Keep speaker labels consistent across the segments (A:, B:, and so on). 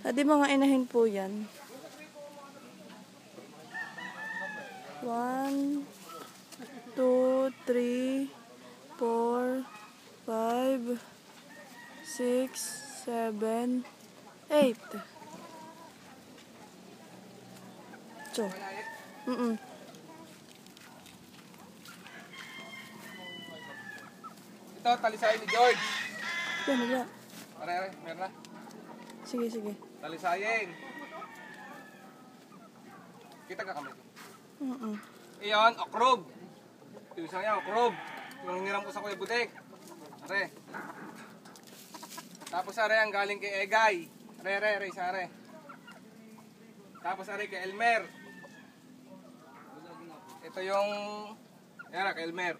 A: Di mga inahin po yan. 1, 2, 3, 4, 5, 6, 7, 8. So.
B: Ito, talisayan ni George.
A: Yan, wala.
B: Are, meron na.
A: Sige, sige.
B: Talisayin. Kita ka kamay ko. Iyon, okrob. Ito isang yan, okrob. Yung hiniram ko sa Kuya Budik. Are. Tapos are, ang galing kay Egay. Are, isa are. Tapos are kay Elmer. Ito yung, yan kay Elmer.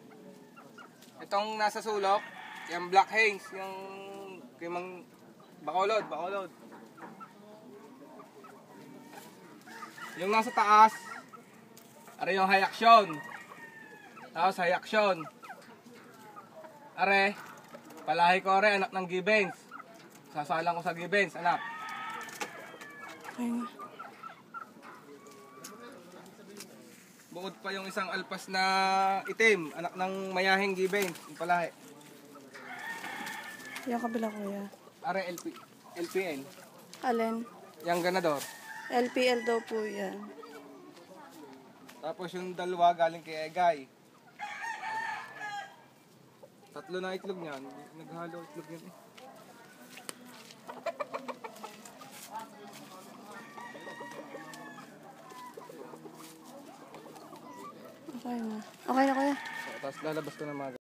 B: Itong nasa sulok, yung Black Haze, yung kay Mang Bacolod. Yung nasa taas, are yung high action. Tapos high action. Are, palahi ko are, anak ng Gibbons. Sasalang ko sa Gibbons, anak.
A: Ayun.
B: Bukod pa yung isang alpas na itim, anak ng mayahing Gibbons, yung palahi.
A: Yung kabila kuya.
B: Are LPL.
A: Alin?
B: Yung ganador.
A: LPL daw po yan.
B: Tapos yung dalawa galing kay Egay. 3 na itlog niyan. Naghalo itlog yan eh.
A: Okay na. Okay na kuya.
B: Tapos lalabas ko na mga